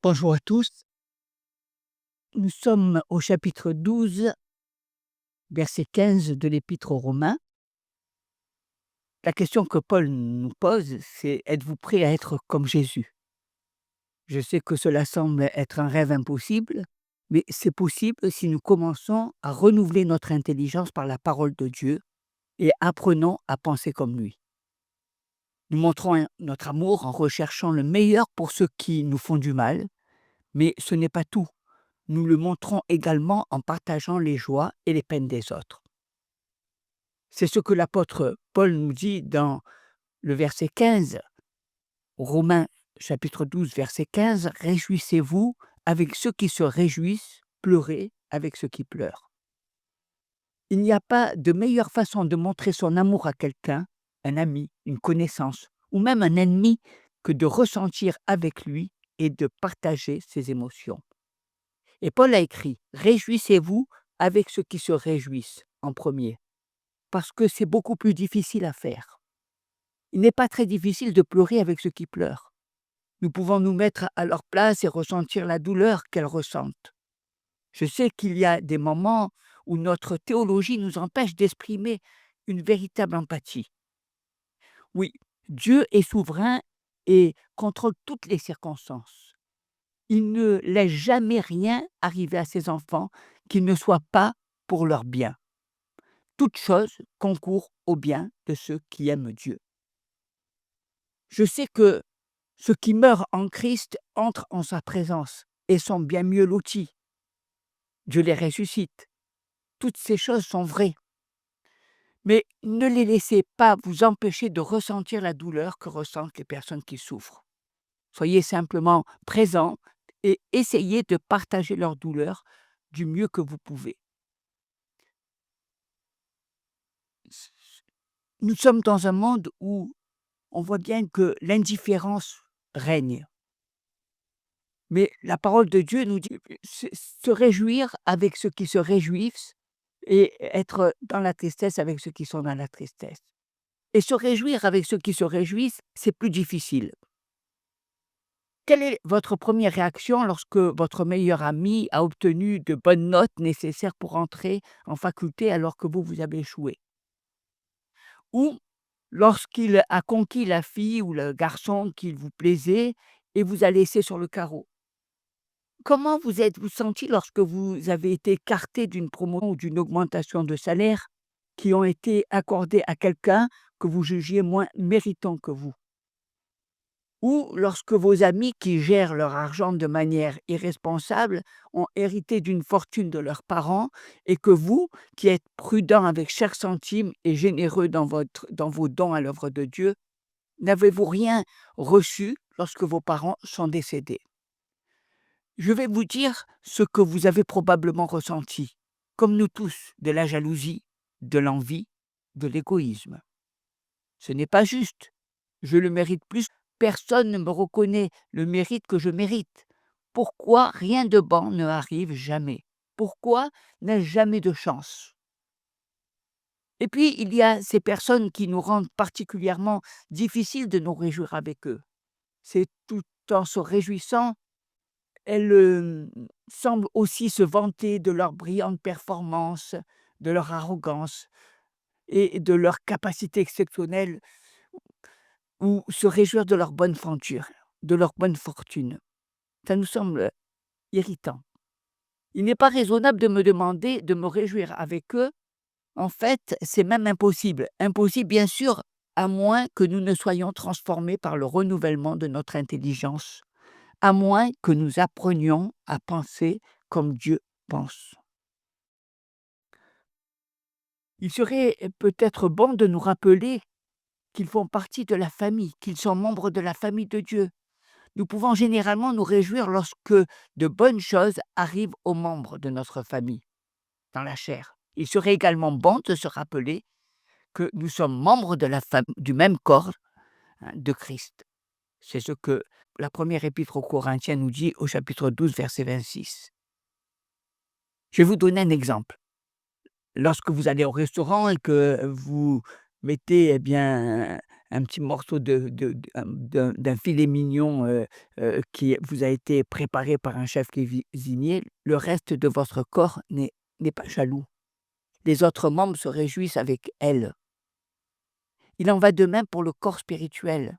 Bonjour à tous. Nous sommes au chapitre 12, verset 15 de l'Épître aux Romains. La question que Paul nous pose, c'est: êtes-vous prêts à être comme Jésus? Je sais que cela semble être un rêve impossible, mais c'est possible si nous commençons à renouveler notre intelligence par la parole de Dieu et apprenons à penser comme lui. Nous montrons notre amour en recherchant le meilleur pour ceux qui nous font du mal, mais ce n'est pas tout. Nous le montrons également en partageant les joies et les peines des autres. C'est ce que l'apôtre Paul nous dit dans le verset 15, Romains chapitre 12, verset 15, « Réjouissez-vous avec ceux qui se réjouissent, pleurez avec ceux qui pleurent. » Il n'y a pas de meilleure façon de montrer son amour à quelqu'un, un ami, une connaissance, ou même un ennemi, que de ressentir avec lui et de partager ses émotions. Et Paul a écrit: « Réjouissez-vous avec ceux qui se réjouissent en premier. » Parce que c'est beaucoup plus difficile à faire. Il n'est pas très difficile de pleurer avec ceux qui pleurent. Nous pouvons nous mettre à leur place et ressentir la douleur qu'elles ressentent. Je sais qu'il y a des moments où notre théologie nous empêche d'exprimer une véritable empathie. Oui, Dieu est souverain et contrôle toutes les circonstances. Il ne laisse jamais rien arriver à ses enfants qui ne soit pas pour leur bien. Toute chose concourt au bien de ceux qui aiment Dieu. Je sais que ceux qui meurent en Christ entrent en sa présence et sont bien mieux lotis. Dieu les ressuscite. Toutes ces choses sont vraies. Mais ne les laissez pas vous empêcher de ressentir la douleur que ressentent les personnes qui souffrent. Soyez simplement présents et essayez de partager leur douleur du mieux que vous pouvez. Nous sommes dans un monde où on voit bien que l'indifférence règne. Mais la parole de Dieu nous dit se réjouir avec ceux qui se réjouissent et être dans la tristesse avec ceux qui sont dans la tristesse. Et se réjouir avec ceux qui se réjouissent, c'est plus difficile. Quelle est votre première réaction lorsque votre meilleur ami a obtenu de bonnes notes nécessaires pour entrer en faculté alors que vous avez échoué? Ou lorsqu'il a conquis la fille ou le garçon qui vous plaisait et vous a laissé sur le carreau? Comment vous êtes-vous senti lorsque vous avez été écarté d'une promotion ou d'une augmentation de salaire qui ont été accordées à quelqu'un que vous jugiez moins méritant que vous? Ou lorsque vos amis qui gèrent leur argent de manière irresponsable ont hérité d'une fortune de leurs parents et que vous, qui êtes prudent avec chaque centime et généreux dans vos dons à l'œuvre de Dieu, n'avez-vous rien reçu lorsque vos parents sont décédés? Je vais vous dire ce que vous avez probablement ressenti, comme nous tous, de la jalousie, de l'envie, de l'égoïsme. Ce n'est pas juste. Je le mérite plus. Personne ne me reconnaît le mérite que je mérite. Pourquoi rien de bon ne arrive jamais? Pourquoi n'ai-je jamais de chance? Et puis, il y a ces personnes qui nous rendent particulièrement difficile de nous réjouir avec eux. C'est tout en se réjouissant. Elles semblent aussi se vanter de leur brillante performance, de leur arrogance et de leur capacité exceptionnelle, ou se réjouir de leur bonne fortune, de leur bonne fortune. Ça nous semble irritant. Il n'est pas raisonnable de me demander de me réjouir avec eux. En fait, c'est même impossible. Impossible, bien sûr, à moins que nous ne soyons transformés par le renouvellement de notre intelligence, à moins que nous apprenions à penser comme Dieu pense. Il serait peut-être bon de nous rappeler qu'ils font partie de la famille, qu'ils sont membres de la famille de Dieu. Nous pouvons généralement nous réjouir lorsque de bonnes choses arrivent aux membres de notre famille, dans la chair. Il serait également bon de se rappeler que nous sommes membres de du même corps, hein, de Christ. C'est ce que la première épître aux Corinthiens nous dit au chapitre 12, verset 26. Je vais vous donner un exemple. Lorsque vous allez au restaurant et que vous mettez, un petit morceau d'un filet mignon, qui vous a été préparé par un chef cuisinier, le reste de votre corps n'est pas jaloux. Les autres membres se réjouissent avec elle. Il en va de même pour le corps spirituel.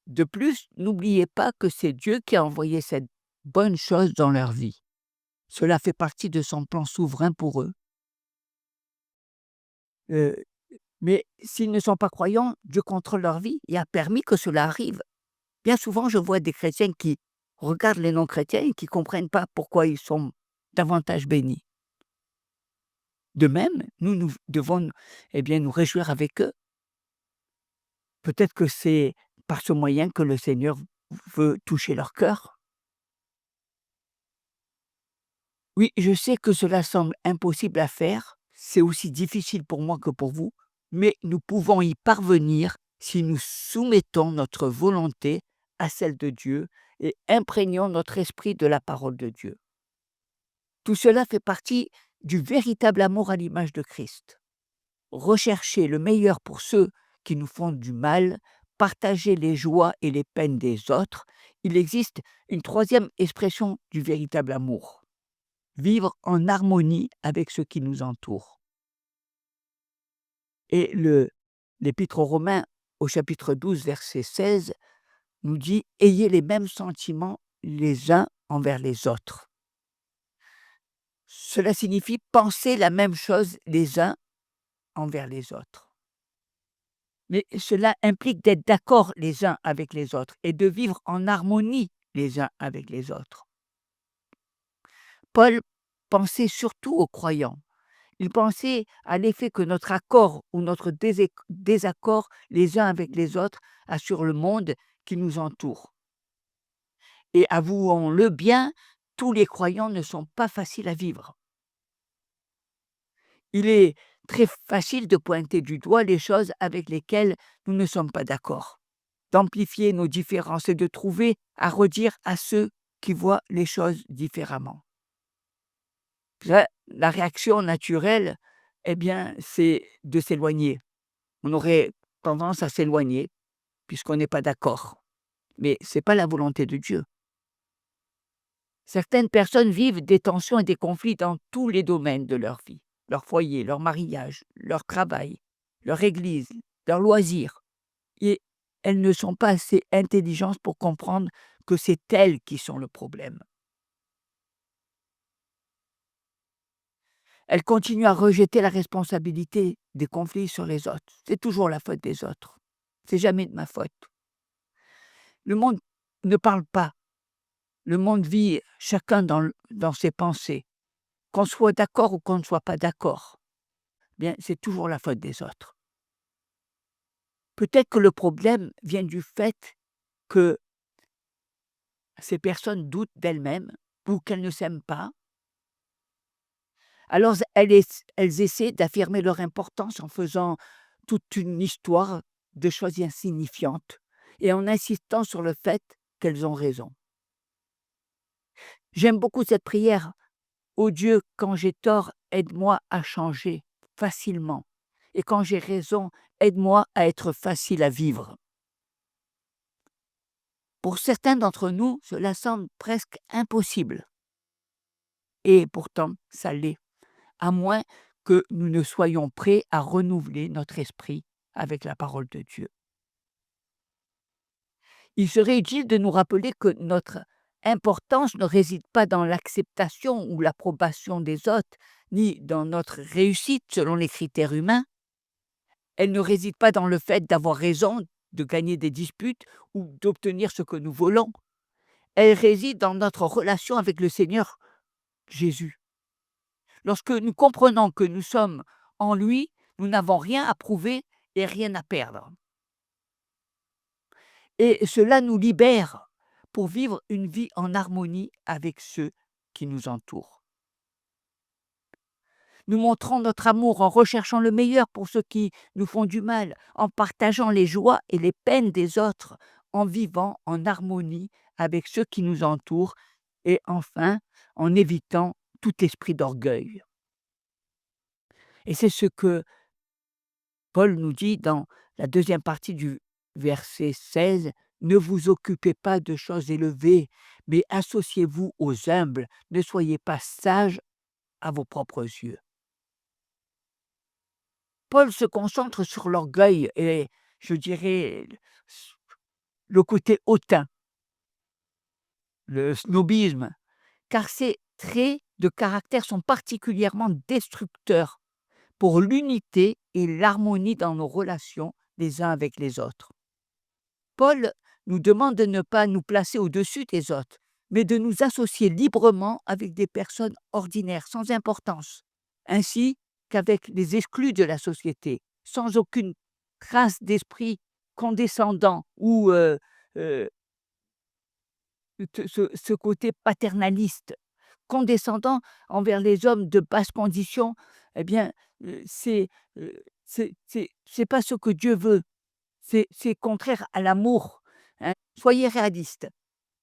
De plus, n'oubliez pas que c'est Dieu qui a envoyé cette bonne chose dans leur vie. Cela fait partie de son plan souverain pour eux. Heu, mais s'ils ne sont pas croyants, Dieu contrôle leur vie et a permis que cela arrive. Bien souvent, je vois des chrétiens qui regardent les non-chrétiens et qui ne comprennent pas pourquoi ils sont davantage bénis. De même, nous devons, nous réjouir avec eux. Peut-être que c'est par ce moyen que le Seigneur veut toucher leur cœur. Oui, je sais que cela semble impossible à faire, c'est aussi difficile pour moi que pour vous, mais nous pouvons y parvenir si nous soumettons notre volonté à celle de Dieu et imprégnons notre esprit de la parole de Dieu. Tout cela fait partie du véritable amour à l'image de Christ. Rechercher le meilleur pour ceux qui nous font du mal, partager les joies et les peines des autres, il existe une troisième expression du véritable amour. Vivre en harmonie avec ceux qui nous entourent. Et l'Épître aux Romains, au chapitre 12, verset 16, nous dit « Ayez les mêmes sentiments les uns envers les autres ». Cela signifie penser la même chose les uns envers les autres. Mais cela implique d'être d'accord les uns avec les autres et de vivre en harmonie les uns avec les autres. Paul pensait surtout aux croyants. Il pensait à l'effet que notre accord ou notre désaccord les uns avec les autres a sur le monde qui nous entoure. Et avouons-le bien, tous les croyants ne sont pas faciles à vivre. Il est très facile de pointer du doigt les choses avec lesquelles nous ne sommes pas d'accord, d'amplifier nos différences et de trouver à redire à ceux qui voient les choses différemment. La réaction naturelle, c'est de s'éloigner. On aurait tendance à s'éloigner puisqu'on n'est pas d'accord. Mais ce n'est pas la volonté de Dieu. Certaines personnes vivent des tensions et des conflits dans tous les domaines de leur vie. Leur foyer, leur mariage, leur travail, leur église, leurs loisirs. Et elles ne sont pas assez intelligentes pour comprendre que c'est elles qui sont le problème. Elles continuent à rejeter la responsabilité des conflits sur les autres. C'est toujours la faute des autres. C'est jamais de ma faute. Le monde ne parle pas. Le monde vit chacun dans ses pensées. Qu'on soit d'accord ou qu'on ne soit pas d'accord, c'est toujours la faute des autres. Peut-être que le problème vient du fait que ces personnes doutent d'elles-mêmes ou qu'elles ne s'aiment pas. Alors elles essaient d'affirmer leur importance en faisant toute une histoire de choses insignifiantes et en insistant sur le fait qu'elles ont raison. J'aime beaucoup cette prière. Ô Dieu, quand j'ai tort, aide-moi à changer facilement. Et quand j'ai raison, aide-moi à être facile à vivre. Pour certains d'entre nous, cela semble presque impossible. Et pourtant, ça l'est, à moins que nous ne soyons prêts à renouveler notre esprit avec la parole de Dieu. Il serait utile de nous rappeler que notre importance ne réside pas dans l'acceptation ou l'approbation des autres, ni dans notre réussite selon les critères humains. Elle ne réside pas dans le fait d'avoir raison, de gagner des disputes ou d'obtenir ce que nous voulons. Elle réside dans notre relation avec le Seigneur Jésus. Lorsque nous comprenons que nous sommes en lui, nous n'avons rien à prouver et rien à perdre. Et cela nous libère pour vivre une vie en harmonie avec ceux qui nous entourent. Nous montrons notre amour en recherchant le meilleur pour ceux qui nous font du mal, en partageant les joies et les peines des autres, en vivant en harmonie avec ceux qui nous entourent et enfin en évitant tout esprit d'orgueil. Et c'est ce que Paul nous dit dans la deuxième partie du verset 16, « Ne vous occupez pas de choses élevées, mais associez-vous aux humbles, ne soyez pas sages à vos propres yeux. » Paul se concentre sur l'orgueil et, je dirais, le côté hautain, le snobisme, car ces traits de caractère sont particulièrement destructeurs pour l'unité et l'harmonie dans nos relations les uns avec les autres. Paul nous demande de ne pas nous placer au-dessus des autres, mais de nous associer librement avec des personnes ordinaires, sans importance, ainsi qu'avec les exclus de la société, sans aucune trace d'esprit condescendant ou euh, ce côté paternaliste, condescendant envers les hommes de basse condition. Eh bien, euh, c'est euh, c'est pas ce que Dieu veut. C'est contraire à l'amour, hein. Soyez réalistes.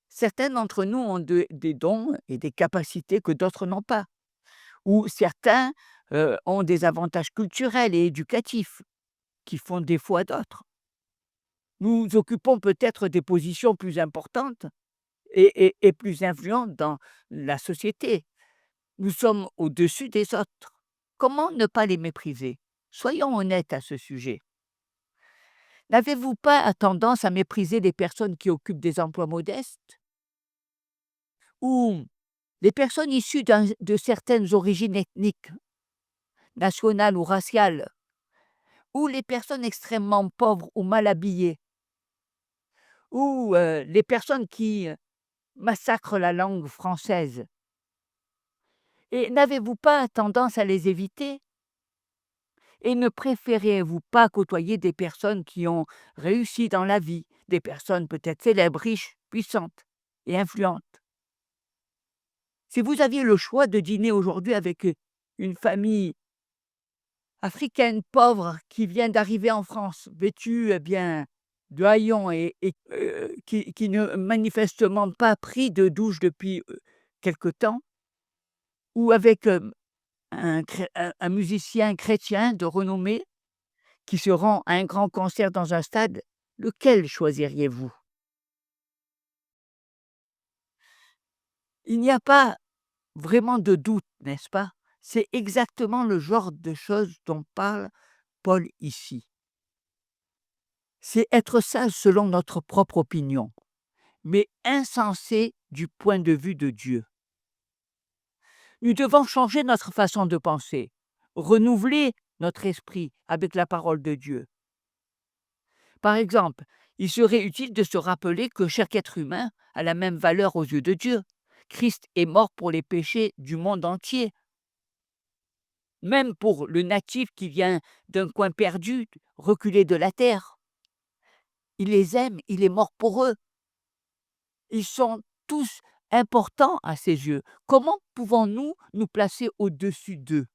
Certains d'entre nous ont des dons et des capacités que d'autres n'ont pas, ou certains ont des avantages culturels et éducatifs qui font défaut à d'autres. Nous occupons peut-être des positions plus importantes et plus influentes dans la société. Nous sommes au-dessus des autres. Comment ne pas les mépriser? Soyons honnêtes à ce sujet. N'avez-vous pas tendance à mépriser les personnes qui occupent des emplois modestes? Ou les personnes issues de certaines origines ethniques, nationales ou raciales? Ou les personnes extrêmement pauvres ou mal habillées? Ou les personnes qui massacrent la langue française? Et n'avez-vous pas tendance à les éviter? Et ne préférez-vous pas côtoyer des personnes qui ont réussi dans la vie, des personnes peut-être célèbres, riches, puissantes et influentes? Si vous aviez le choix de dîner aujourd'hui avec une famille africaine pauvre qui vient d'arriver en France, vêtue bien de haillons et qui ne manifestement pas pris de douche depuis quelque temps, ou avec un musicien chrétien de renommée qui se rend à un grand concert dans un stade, lequel choisiriez-vous? Il n'y a pas vraiment de doute, n'est-ce pas? C'est exactement le genre de choses dont parle Paul ici. C'est être sage selon notre propre opinion, mais insensé du point de vue de Dieu. Nous devons changer notre façon de penser, renouveler notre esprit avec la parole de Dieu. Par exemple, il serait utile de se rappeler que chaque être humain a la même valeur aux yeux de Dieu. Christ est mort pour les péchés du monde entier, même pour le natif qui vient d'un coin perdu, reculé de la terre. Il les aime, il est mort pour eux. Ils sont tous importants à ses yeux. Comment pouvons-nous nous placer au-dessus d'eux?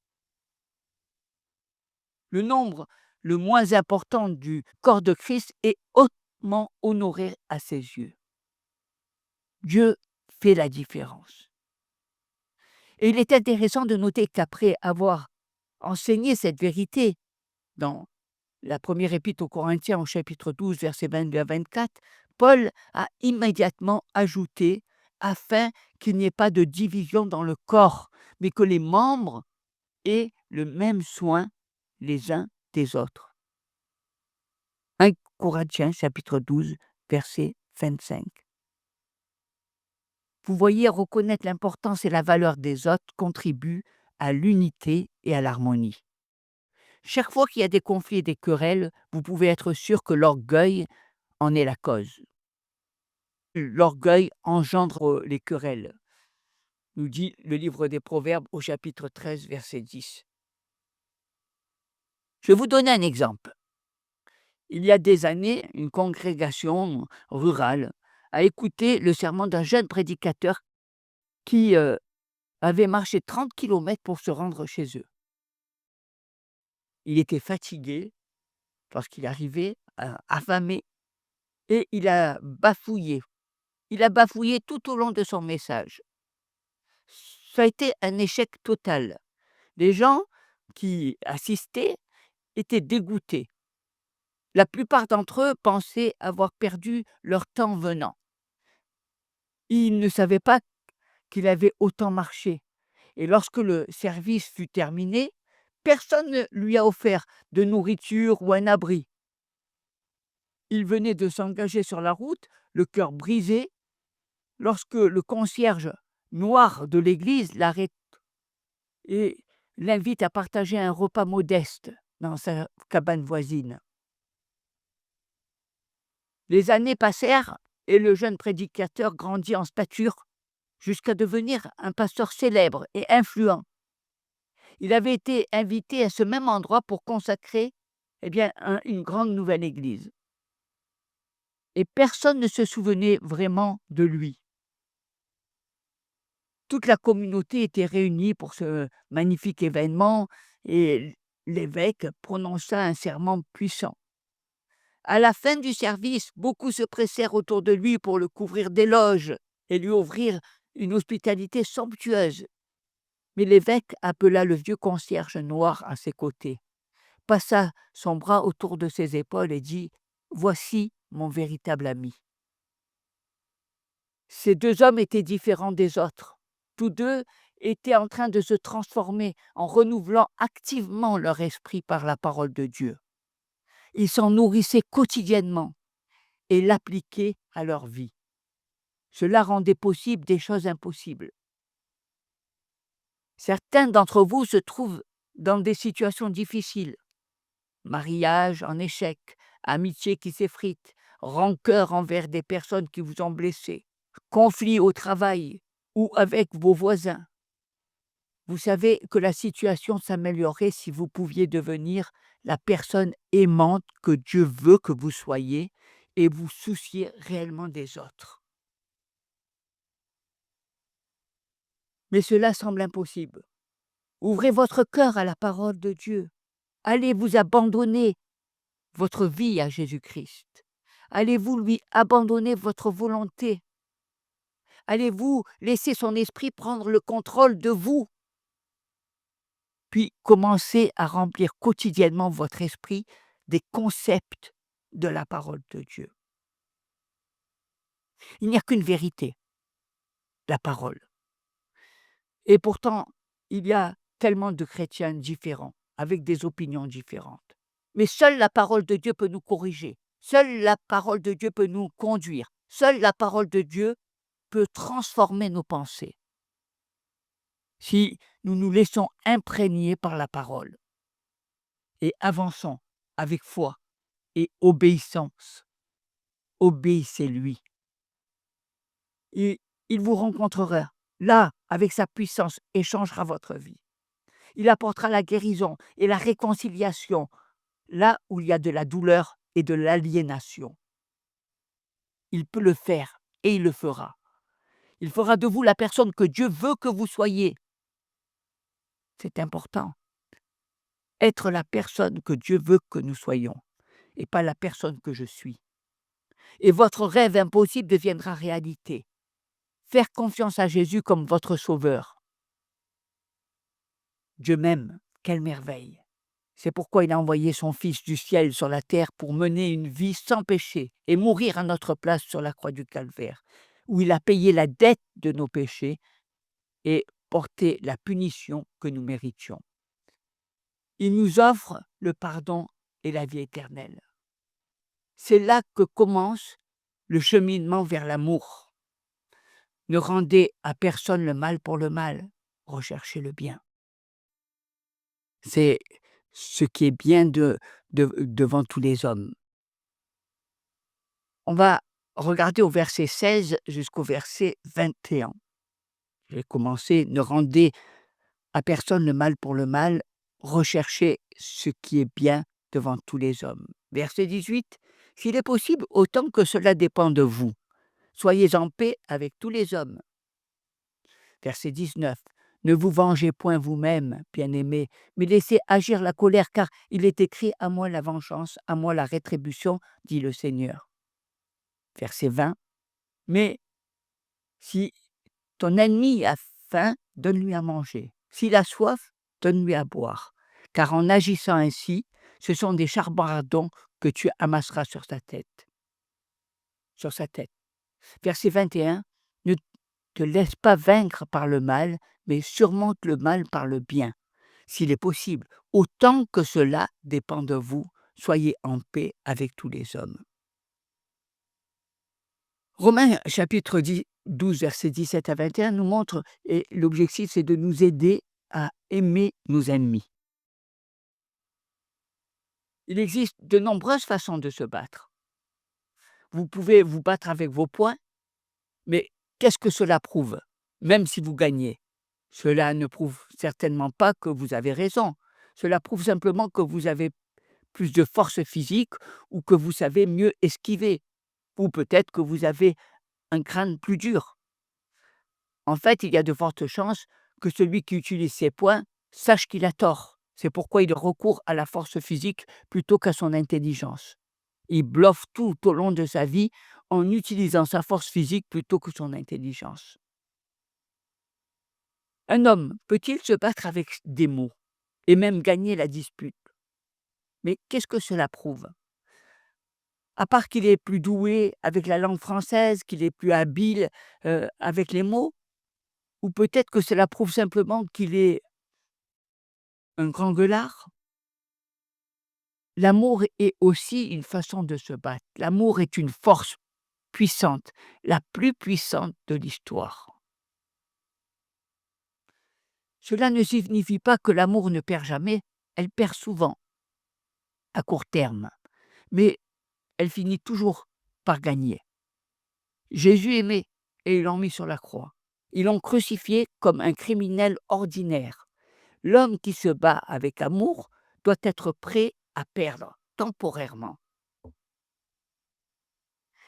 Le nombre le moins important du corps de Christ est hautement honoré à ses yeux. Dieu fait la différence. Et il est intéressant de noter qu'après avoir enseigné cette vérité dans la première épître aux Corinthiens au chapitre 12, versets 22 à 24, Paul a immédiatement ajouté afin qu'il n'y ait pas de division dans le corps, mais que les membres aient le même soin les uns des autres. 1 Corinthiens chapitre 12, verset 25. Vous voyez, reconnaître l'importance et la valeur des autres contribue à l'unité et à l'harmonie. Chaque fois qu'il y a des conflits et des querelles, vous pouvez être sûr que l'orgueil en est la cause. L'orgueil engendre les querelles, nous dit le livre des Proverbes au chapitre 13, verset 10. Je vais vous donner un exemple. Il y a des années, une congrégation rurale a écouté le sermon d'un jeune prédicateur qui avait marché 30 kilomètres pour se rendre chez eux. Il était fatigué parce qu'il arrivait affamé et il a bafouillé. Il a bafouillé tout au long de son message. Ça a été un échec total. Les gens qui assistaient étaient dégoûtés. La plupart d'entre eux pensaient avoir perdu leur temps venant. Ils ne savaient pas qu'il avait autant marché. Et lorsque le service fut terminé, personne ne lui a offert de nourriture ou un abri. Il venait de s'engager sur la route, le cœur brisé, lorsque le concierge noir de l'église l'arrête et l'invite à partager un repas modeste dans sa cabane voisine. Les années passèrent et le jeune prédicateur grandit en stature jusqu'à devenir un pasteur célèbre et influent. Il avait été invité à ce même endroit pour consacrer une grande nouvelle église. Et personne ne se souvenait vraiment de lui. Toute la communauté était réunie pour ce magnifique événement et l'évêque prononça un serment puissant. À la fin du service, beaucoup se pressèrent autour de lui pour le couvrir d'éloges et lui offrir une hospitalité somptueuse. Mais l'évêque appela le vieux concierge noir à ses côtés, passa son bras autour de ses épaules et dit : « Voici mon véritable ami. » Ces deux hommes étaient différents des autres. Tous deux étaient en train de se transformer en renouvelant activement leur esprit par la parole de Dieu. Ils s'en nourrissaient quotidiennement et l'appliquaient à leur vie. Cela rendait possible des choses impossibles. Certains d'entre vous se trouvent dans des situations difficiles. Mariage en échec, amitié qui s'effrite, rancœur envers des personnes qui vous ont blessé, conflit au travail ou avec vos voisins. Vous savez que la situation s'améliorerait si vous pouviez devenir la personne aimante que Dieu veut que vous soyez et vous soucier réellement des autres. Mais cela semble impossible. Ouvrez votre cœur à la parole de Dieu. Allez vous abandonner votre vie à Jésus-Christ. Allez-vous lui abandonner votre volonté? Allez-vous laisser son esprit prendre le contrôle de vous? Puis commencez à remplir quotidiennement votre esprit des concepts de la parole de Dieu. Il n'y a qu'une vérité, la parole. Et pourtant, il y a tellement de chrétiens différents, avec des opinions différentes. Mais seule la parole de Dieu peut nous corriger. Seule la parole de Dieu peut nous conduire. Seule la parole de Dieu peut transformer nos pensées. Si nous nous laissons imprégner par la parole et avançons avec foi et obéissance, obéissez-lui. Et il vous rencontrera là, avec sa puissance, et changera votre vie. Il apportera la guérison et la réconciliation là où il y a de la douleur et de l'aliénation. Il peut le faire et il le fera. Il fera de vous la personne que Dieu veut que vous soyez. C'est important. Être la personne que Dieu veut que nous soyons et pas la personne que je suis. Et votre rêve impossible deviendra réalité. Faire confiance à Jésus comme votre sauveur. Dieu m'aime, quelle merveille! C'est pourquoi il a envoyé son Fils du ciel sur la terre pour mener une vie sans péché et mourir à notre place sur la croix du Calvaire, où il a payé la dette de nos péchés et porté la punition que nous méritions. Il nous offre le pardon et la vie éternelle. C'est là que commence le cheminement vers l'amour. Ne rendez à personne le mal pour le mal, recherchez le bien. C'est ce qui est bien devant tous les hommes. On va regarder au verset 16 jusqu'au verset 21. Je vais commencer. Ne rendez à personne le mal pour le mal, recherchez ce qui est bien devant tous les hommes. Verset 18. S'il est possible, autant que cela dépend de vous, soyez en paix avec tous les hommes. Verset 19. Ne vous vengez point vous-même, bien-aimés, mais laissez agir la colère, car il est écrit : à moi la vengeance, à moi la rétribution, dit le Seigneur. Verset 20. Mais si ton ennemi a faim, donne-lui à manger. S'il a soif, donne-lui à boire. Car en agissant ainsi, ce sont des charbardons que tu amasseras sur sa tête. Verset 21, ne te laisse pas vaincre par le mal, mais surmonte le mal par le bien. S'il est possible, autant que cela dépend de vous, soyez en paix avec tous les hommes. Romains chapitre 12, versets 17 à 21 nous montre, et l'objectif c'est de nous aider à aimer nos ennemis. Il existe de nombreuses façons de se battre. Vous pouvez vous battre avec vos poings, mais qu'est-ce que cela prouve? Même si vous gagnez, cela ne prouve certainement pas que vous avez raison. Cela prouve simplement que vous avez plus de force physique ou que vous savez mieux esquiver, ou peut-être que vous avez un crâne plus dur. En fait, il y a de fortes chances que celui qui utilise ses poings sache qu'il a tort. C'est pourquoi il recourt à la force physique plutôt qu'à son intelligence. Il bluffe tout au long de sa vie en utilisant sa force physique plutôt que son intelligence. Un homme peut-il se battre avec des mots et même gagner la dispute? Mais qu'est-ce que cela prouve? À part qu'il est plus doué avec la langue française, qu'il est plus habile avec les mots, ou peut-être que cela prouve simplement qu'il est un grand gueulard? L'amour est aussi une façon de se battre. L'amour est une force puissante, la plus puissante de l'histoire. Cela ne signifie pas que l'amour ne perd jamais, elle perd souvent, à court terme, mais elle finit toujours par gagner. Jésus aimait et ils l'ont mis sur la croix. Ils l'ont crucifié comme un criminel ordinaire. L'homme qui se bat avec amour doit être prêt à perdre temporairement.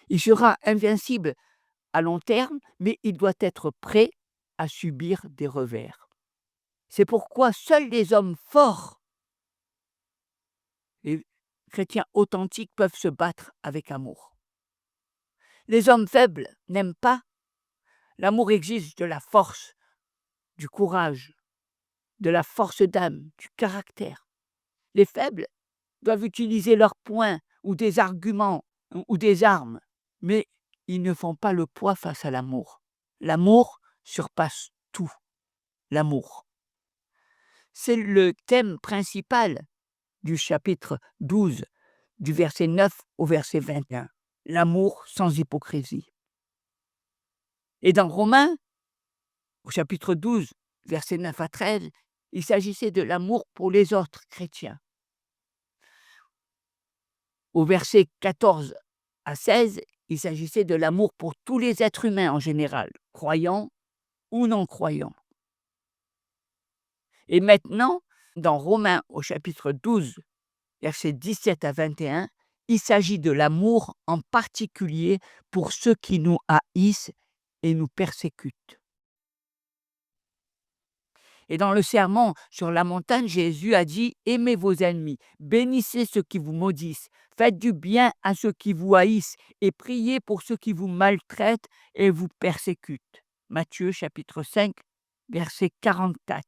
Il sera invincible à long terme, mais il doit être prêt à subir des revers. C'est pourquoi seuls les hommes forts, les chrétiens authentiques, peuvent se battre avec amour. Les hommes faibles n'aiment pas. L'amour exige de la force, du courage, de la force d'âme, du caractère. Les faibles doivent utiliser leurs poings ou des arguments ou des armes, mais ils ne font pas le poids face à l'amour. L'amour surpasse tout. L'amour. C'est le thème principal du chapitre 12, du verset 9 au verset 21. L'amour sans hypocrisie. Et dans Romains, au chapitre 12, verset 9 à 13, il s'agissait de l'amour pour les autres chrétiens. Au verset 14 à 16, il s'agissait de l'amour pour tous les êtres humains en général, croyants ou non croyants. Et maintenant, dans Romains au chapitre 12, versets 17 à 21, il s'agit de l'amour en particulier pour ceux qui nous haïssent et nous persécutent. Et dans le sermon sur la montagne, Jésus a dit « Aimez vos ennemis, bénissez ceux qui vous maudissent, faites du bien à ceux qui vous haïssent et priez pour ceux qui vous maltraitent et vous persécutent. » Matthieu chapitre 5, verset 44.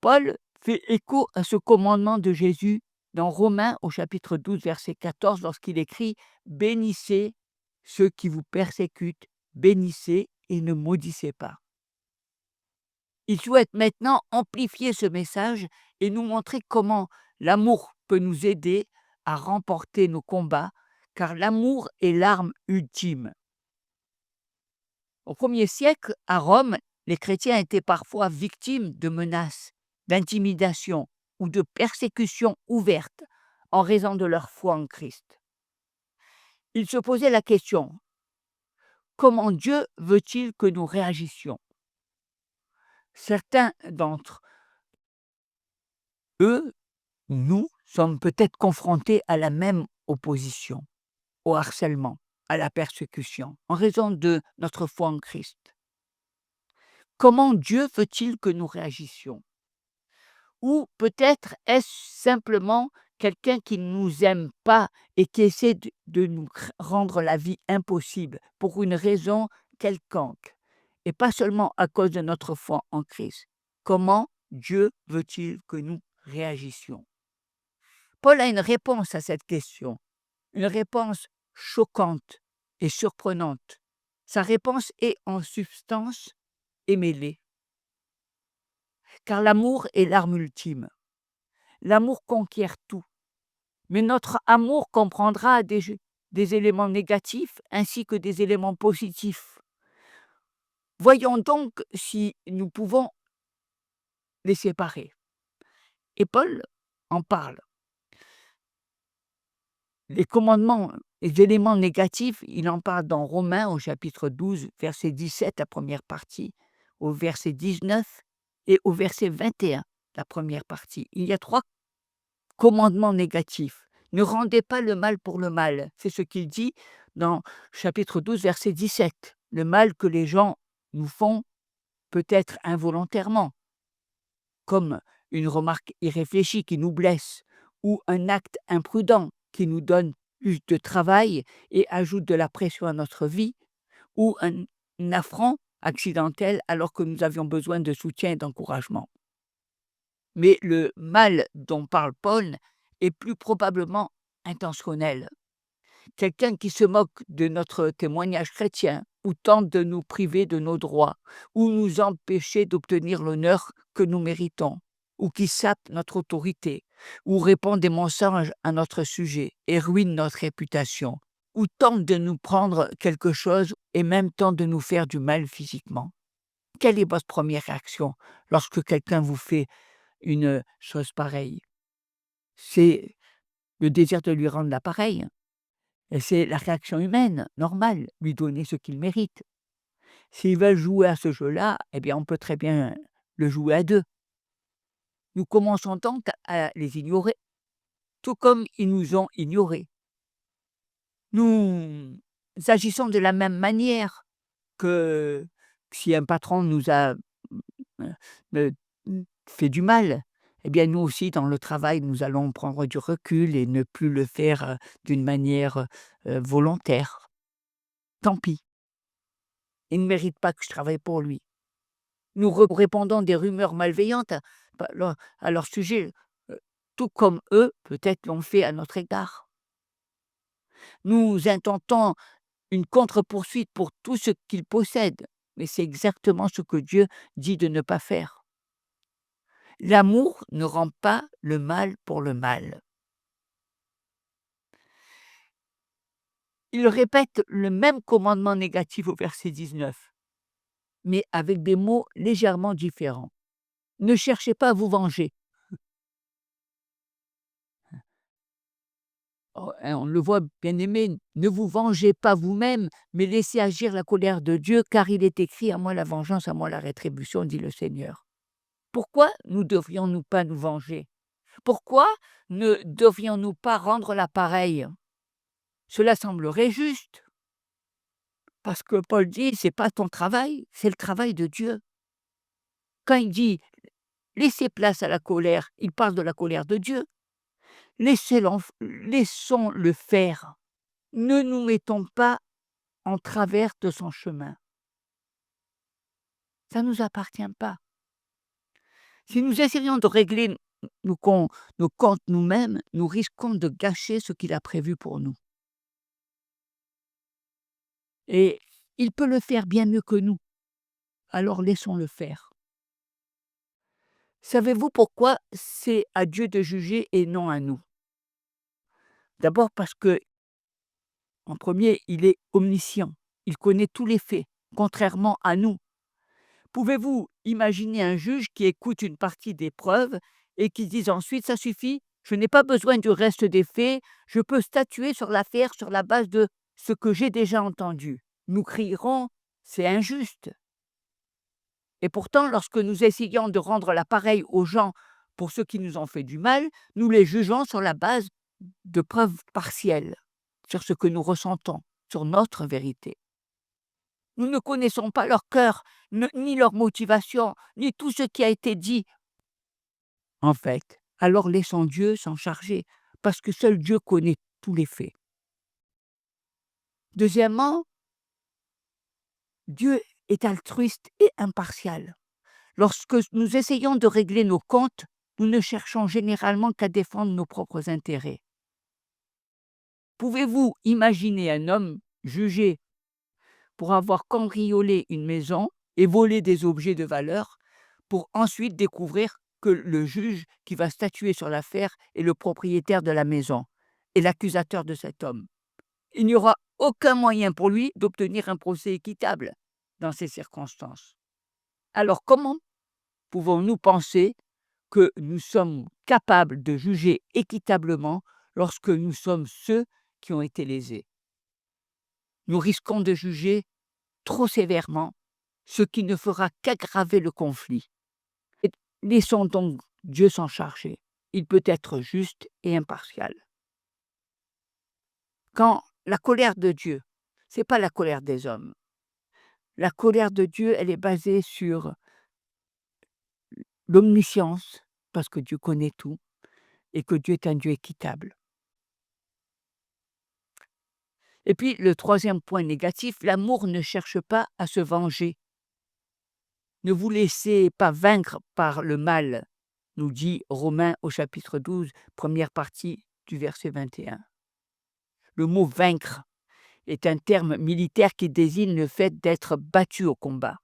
Paul fait écho à ce commandement de Jésus dans Romains au chapitre 12, verset 14, lorsqu'il écrit « Bénissez ceux qui vous persécutent, bénissez et ne maudissez pas. » Il souhaite maintenant amplifier ce message et nous montrer comment l'amour peut nous aider à remporter nos combats, car l'amour est l'arme ultime. Au 1er siècle, à Rome, les chrétiens étaient parfois victimes de menaces, d'intimidation ou de persécutions ouvertes en raison de leur foi en Christ. Ils se posaient la question: comment Dieu veut-il que nous réagissions? Certains d'entre eux, nous, sommes peut-être confrontés à la même opposition, au harcèlement, à la persécution, en raison de notre foi en Christ. Comment Dieu veut-il que nous réagissions? Ou peut-être est-ce simplement quelqu'un qui ne nous aime pas et qui essaie de nous rendre la vie impossible pour une raison quelconque, et pas seulement à cause de notre foi en Christ. Comment Dieu veut-il que nous réagissions? Paul a une réponse à cette question, une réponse choquante et surprenante. Sa réponse est en substance et mêlée. Car l'amour est l'arme ultime. L'amour conquiert tout. Mais notre amour comprendra des éléments négatifs ainsi que des éléments positifs. Voyons donc si nous pouvons les séparer. Et Paul en parle. Les commandements, les éléments négatifs, il en parle dans Romains au chapitre 12, verset 17, la première partie, au verset 19 et au verset 21, la première partie. Il y a 3 commandements négatifs. Ne rendez pas le mal pour le mal. C'est ce qu'il dit dans chapitre 12, verset 17. Le mal que les gens nous font peut-être involontairement, comme une remarque irréfléchie qui nous blesse, ou un acte imprudent qui nous donne plus de travail et ajoute de la pression à notre vie, ou un affront accidentel alors que nous avions besoin de soutien et d'encouragement. Mais le mal dont parle Paul est plus probablement intentionnel. Quelqu'un qui se moque de notre témoignage chrétien ou tente de nous priver de nos droits ou nous empêcher d'obtenir l'honneur que nous méritons ou qui sape notre autorité ou répand des mensonges à notre sujet et ruine notre réputation ou tente de nous prendre quelque chose et même tente de nous faire du mal physiquement. Quelle est votre première réaction lorsque quelqu'un vous fait une chose pareille? C'est le désir de lui rendre l'appareil. Et c'est la réaction humaine, normale, lui donner ce qu'il mérite. S'ils veulent jouer à ce jeu-là, eh bien, on peut très bien le jouer à 2. Nous commençons donc à les ignorer, tout comme ils nous ont ignorés. Nous agissons de la même manière que si un patron nous a heu, fait du mal, eh bien, nous aussi, dans le travail, nous allons prendre du recul et ne plus le faire, d'une manière, volontaire. Tant pis. Il ne mérite pas que je travaille pour lui. Nous répandons des rumeurs malveillantes à leur sujet, tout comme eux, peut-être, l'ont fait à notre égard. Nous intentons une contre-poursuite pour tout ce qu'ils possèdent, mais c'est exactement ce que Dieu dit de ne pas faire. L'amour ne rend pas le mal pour le mal. Il répète le même commandement négatif au verset 19, mais avec des mots légèrement différents. Ne cherchez pas à vous venger. Oh, on le voit, bien-aimés, ne vous vengez pas vous-même, mais laissez agir la colère de Dieu, car il est écrit: «À moi la vengeance, à moi la rétribution», dit le Seigneur. Pourquoi ne devrions-nous pas nous venger? Pourquoi ne devrions-nous pas rendre l'appareil? Cela semblerait juste, parce que Paul dit: «C'est pas ton travail, c'est le travail de Dieu». Quand il dit: «Laissez place à la colère», il parle de la colère de Dieu. Laissons-le faire. Ne nous mettons pas en travers de son chemin. Ça ne nous appartient pas. Si nous essayons de régler nos comptes nous-mêmes, nous risquons de gâcher ce qu'il a prévu pour nous. Et il peut le faire bien mieux que nous, alors laissons-le faire. Savez-vous pourquoi c'est à Dieu de juger et non à nous? D'abord parce que, en premier, il est omniscient, il connaît tous les faits, contrairement à nous. Pouvez-vous imaginer un juge qui écoute une partie des preuves et qui dise ensuite: «Ça suffit, je n'ai pas besoin du reste des faits, je peux statuer sur l'affaire sur la base de ce que j'ai déjà entendu». Nous crierons: «C'est injuste». Et pourtant, lorsque nous essayons de rendre l'appareil aux gens pour ceux qui nous ont fait du mal, nous les jugeons sur la base de preuves partielles, sur ce que nous ressentons, sur notre vérité. Nous ne connaissons pas leur cœur, ni leur motivation, ni tout ce qui a été dit. En fait, alors laissons Dieu s'en charger, parce que seul Dieu connaît tous les faits. Deuxièmement, Dieu est altruiste et impartial. Lorsque nous essayons de régler nos comptes, nous ne cherchons généralement qu'à défendre nos propres intérêts. Pouvez-vous imaginer un homme jugé pour avoir cambriolé une maison et volé des objets de valeur, pour ensuite découvrir que le juge qui va statuer sur l'affaire est le propriétaire de la maison et l'accusateur de cet homme? Il n'y aura aucun moyen pour lui d'obtenir un procès équitable dans ces circonstances. Alors comment pouvons-nous penser que nous sommes capables de juger équitablement lorsque nous sommes ceux qui ont été lésés? Nous risquons de juger trop sévèrement, ce qui ne fera qu'aggraver le conflit. Et laissons donc Dieu s'en charger. Il peut être juste et impartial. Quand la colère de Dieu, ce n'est pas la colère des hommes. La colère de Dieu, elle est basée sur l'omniscience, parce que Dieu connaît tout, et que Dieu est un Dieu équitable. Et puis, le troisième point négatif, l'amour ne cherche pas à se venger. Ne vous laissez pas vaincre par le mal, nous dit Romains au chapitre 12, première partie du verset 21. Le mot vaincre est un terme militaire qui désigne le fait d'être battu au combat.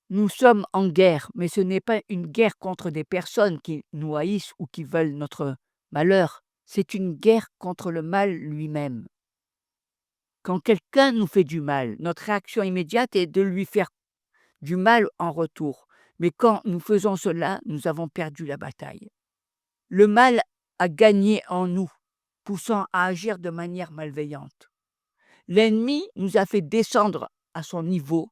Nous sommes en guerre, mais ce n'est pas une guerre contre des personnes qui nous haïssent ou qui veulent notre malheur. C'est une guerre contre le mal lui-même. Quand quelqu'un nous fait du mal, notre réaction immédiate est de lui faire du mal en retour. Mais quand nous faisons cela, nous avons perdu la bataille. Le mal a gagné en nous, poussant à agir de manière malveillante. L'ennemi nous a fait descendre à son niveau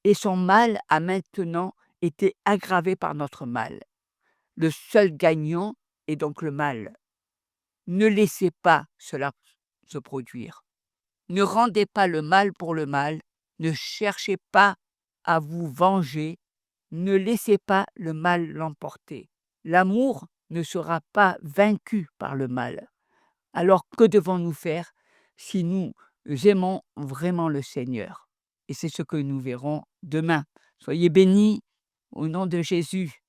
et son mal a maintenant été aggravé par notre mal. Le seul gagnant est donc le mal. Ne laissez pas cela se produire. Ne rendez pas le mal pour le mal. Ne cherchez pas à vous venger. Ne laissez pas le mal l'emporter. L'amour ne sera pas vaincu par le mal. Alors que devons-nous faire si nous aimons vraiment le Seigneur? Et c'est ce que nous verrons demain. Soyez bénis au nom de Jésus.